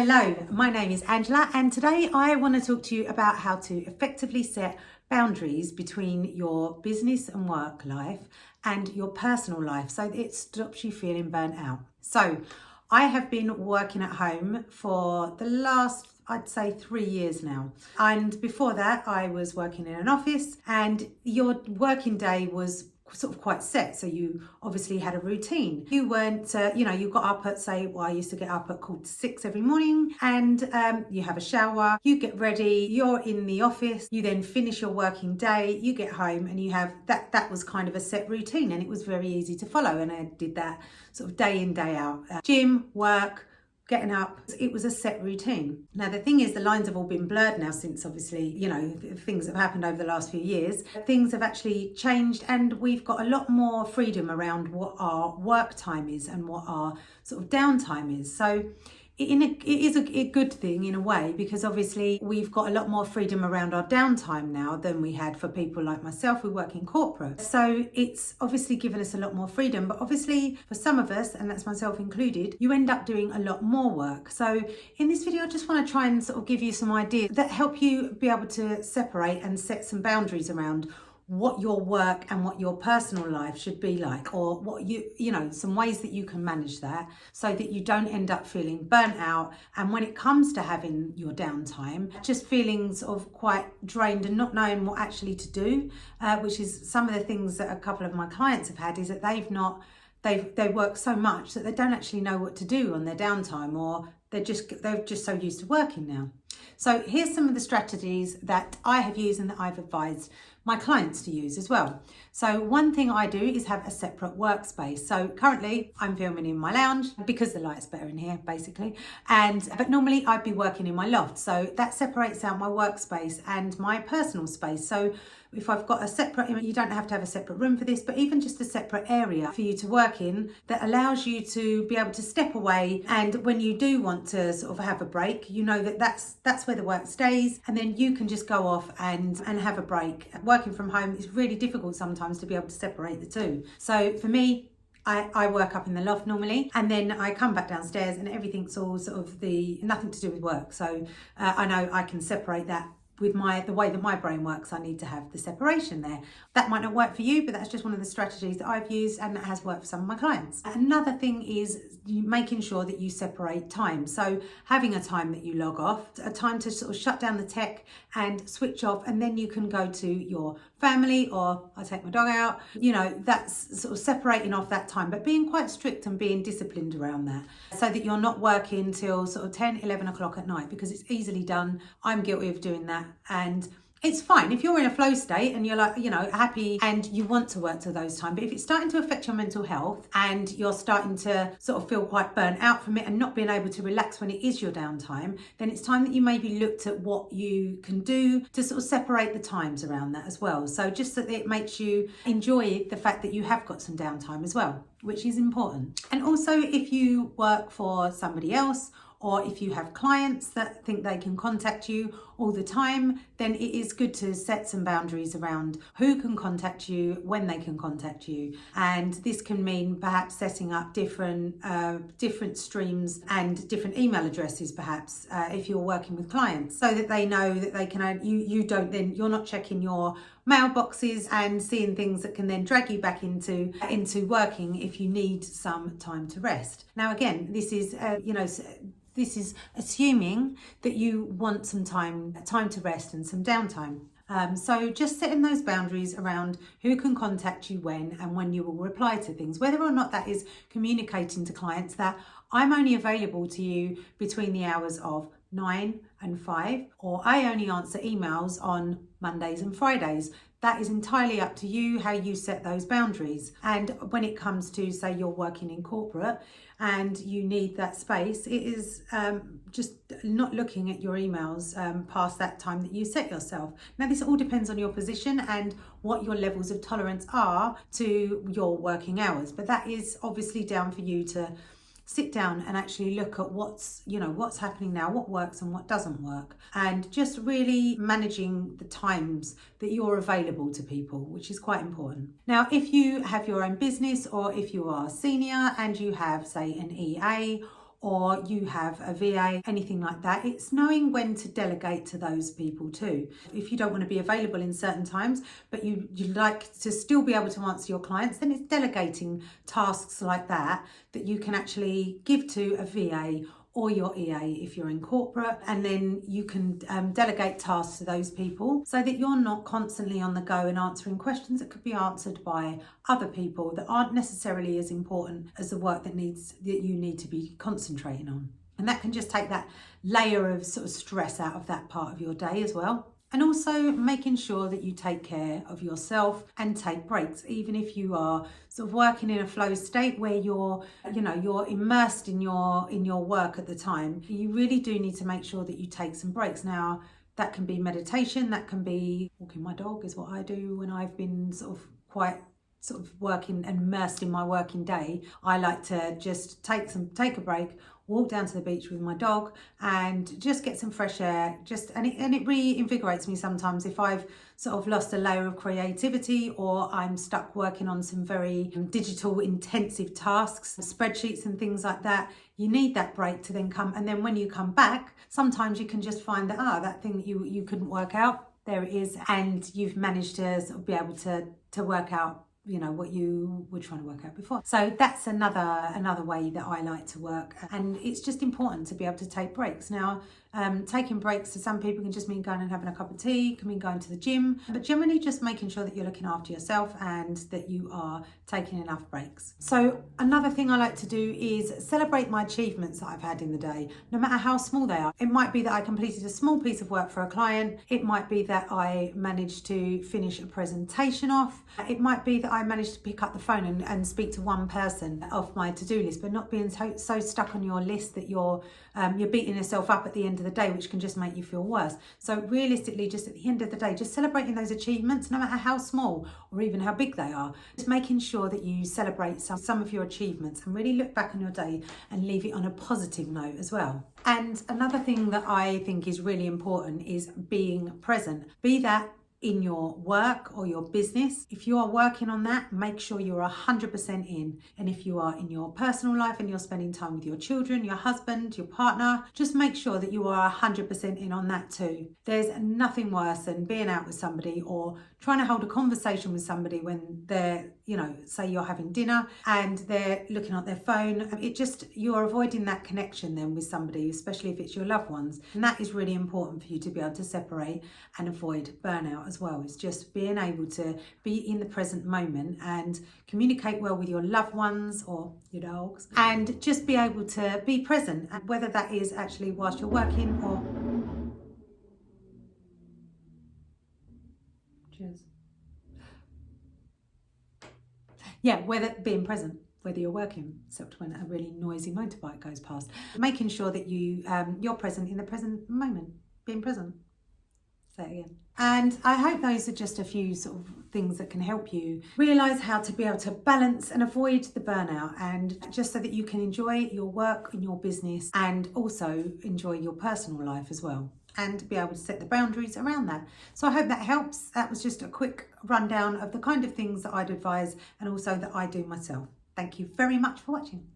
Hello, my name is Angela, and today I want to talk to you about how to effectively set boundaries between your business and work life and your personal life so that it stops you feeling burnt out. So I have been working at home for the last, I'd say, 3 years now. And before that, I was working in an office, and your working day was sort of quite set. So you obviously had a routine. You weren't, you got up at, say, I used to get up at 6:15 every morning, and you have a shower, you get ready, you're in the office, you then finish your working day, you get home, and you have that was kind of a set routine, and it was very easy to follow. And I did that sort of day in, day out. Gym, work, getting up, it was a set routine. Now, the thing is, the lines have all been blurred now since, obviously, things have happened over the last few years. Things have actually changed, and we've got a lot more freedom around what our work time is and what our sort of downtime is. So it is a good thing in a way, because obviously we've got a lot more freedom around our downtime now than we had for people like myself who work in corporate. So it's obviously given us a lot more freedom, but obviously for some of us, and that's myself included, you end up doing a lot more work. So in this video, I just want to try and sort of give you some ideas that help you be able to separate and set some boundaries around what your work and what your personal life should be like, or what some ways that you can manage that so that you don't end up feeling burnt out. And when it comes to having your downtime, just feeling sort of quite drained and not knowing what actually to do, which is some of the things that a couple of my clients have had, is that they work so much that they don't actually know what to do on their downtime, or they're just so used to working now. So here's some of the strategies that I have used and that I've advised my clients to use as well. So one thing I do is have a separate workspace. So currently I'm filming in my lounge because the light's better in here, basically. But normally I'd be working in my loft. So that separates out my workspace and my personal space. So if I've got a separate, you don't have to have a separate room for this, but even just a separate area for you to work in that allows you to be able to step away. And when you do want to sort of have a break, you know that's where the work stays, and then you can just go off and have a break. Working from home is really difficult sometimes to be able to separate the two. So for me, I work up in the loft normally, and then I come back downstairs and everything's all sort of nothing to do with work. So I know I can separate that. With the way that my brain works, I need to have the separation there. That might not work for you, but that's just one of the strategies that I've used, and that has worked for some of my clients. Another thing is making sure that you separate time. So having a time that you log off, a time to sort of shut down the tech and switch off, and then you can go to your family, or I take my dog out. That's sort of separating off that time, but being quite strict and being disciplined around that, so that you're not working till sort of 10, 11 o'clock at night, because it's easily done. I'm guilty of doing that. And it's fine if you're in a flow state and you're like, happy and you want to work to those times. But if it's starting to affect your mental health and you're starting to sort of feel quite burnt out from it and not being able to relax when it is your downtime, then it's time that you maybe looked at what you can do to sort of separate the times around that as well. So just that it makes you enjoy the fact that you have got some downtime as well, which is important. And also, if you work for somebody else, or if you have clients that think they can contact you all the time, then it is good to set some boundaries around who can contact you, when they can contact you. And this can mean perhaps setting up different streams and different email addresses, perhaps, if you're working with clients, so that they know that they can, you're not checking your mailboxes and seeing things that can then drag you back into working if you need some time to rest. Now, again, this is assuming that you want some time to rest and some downtime. So just setting those boundaries around who can contact you when, and when you will reply to things, whether or not that is communicating to clients that I'm only available to you between the hours of 9 and 5, or I only answer emails on Mondays and Fridays. That is entirely up to you, how you set those boundaries. And when it comes to, say, you're working in corporate and you need that space, it is just not looking at your emails past that time that you set yourself. Now, this all depends on your position and what your levels of tolerance are to your working hours, but that is obviously down for you to sit down and actually look at what's happening now, what works and what doesn't work, and just really managing the times that you're available to people, which is quite important. Now, if you have your own business, or if you are senior and you have, say, an EA or you have a VA, anything like that. It's knowing when to delegate to those people too. If you don't want to be available in certain times, but you like to still be able to answer your clients, then it's delegating tasks like that you can actually give to a VA or your EA if you're in corporate, and then you can delegate tasks to those people so that you're not constantly on the go and answering questions that could be answered by other people that aren't necessarily as important as the work that you need to be concentrating on. And that can just take that layer of sort of stress out of that part of your day as well. And also making sure that you take care of yourself and take breaks, even if you are sort of working in a flow state where you're immersed in your work at the time. You really do need to make sure that you take some breaks. Now, that can be meditation, that can be walking my dog is what I do when I've been quite working and immersed in my working day. I like to just take a break, walk down to the beach with my dog and just get some fresh air. And it reinvigorates me sometimes if I've sort of lost a layer of creativity or I'm stuck working on some very digital intensive tasks, spreadsheets and things like that. You need that break to then come, and then when you come back, sometimes you can just find that thing that you couldn't work out, there it is, and you've managed to sort of be able to work out what you were trying to work out before. So that's another way that I like to work, and it's just important to be able to take breaks. Now, taking breaks to some people can just mean going and having a cup of tea, can mean going to the gym, but generally just making sure that you're looking after yourself and that you are taking enough breaks. So another thing I like to do is celebrate my achievements that I've had in the day, no matter how small they are. It might be that I completed a small piece of work for a client. It might be that I managed to finish a presentation off. It might be that I managed to pick up the phone and speak to one person off my to-do list, but not being so stuck on your list that you're beating yourself up at the end of the day, which can just make you feel worse. So realistically, just at the end of the day, just celebrating those achievements, no matter how small or even how big they are, just making sure that you celebrate some of your achievements and really look back on your day and leave it on a positive note as well. And another thing that I think is really important is being present. Be that in your work or your business. If you are working on that, make sure you're 100% in. And if you are in your personal life and you're spending time with your children, your husband, your partner, just make sure that you are 100% in on that too. There's nothing worse than being out with somebody or trying to hold a conversation with somebody when they're, say you're having dinner and they're looking at their phone. You're avoiding that connection then with somebody, especially if it's your loved ones. And that is really important for you to be able to separate and avoid burnout as well. It's just being able to be in the present moment and communicate well with your loved ones or your dogs, and just be able to be present, and whether that is actually whilst you're working or whether being present, whether you're working, except when a really noisy motorbike goes past. Making sure that you're present in the present moment, being present. Say it again. And I hope those are just a few sort of things that can help you realise how to be able to balance and avoid the burnout, and just so that you can enjoy your work and your business and also enjoy your personal life as well, and be able to set the boundaries around that. So I hope that helps. That was just a quick rundown of the kind of things that I'd advise and also that I do myself. Thank you very much for watching.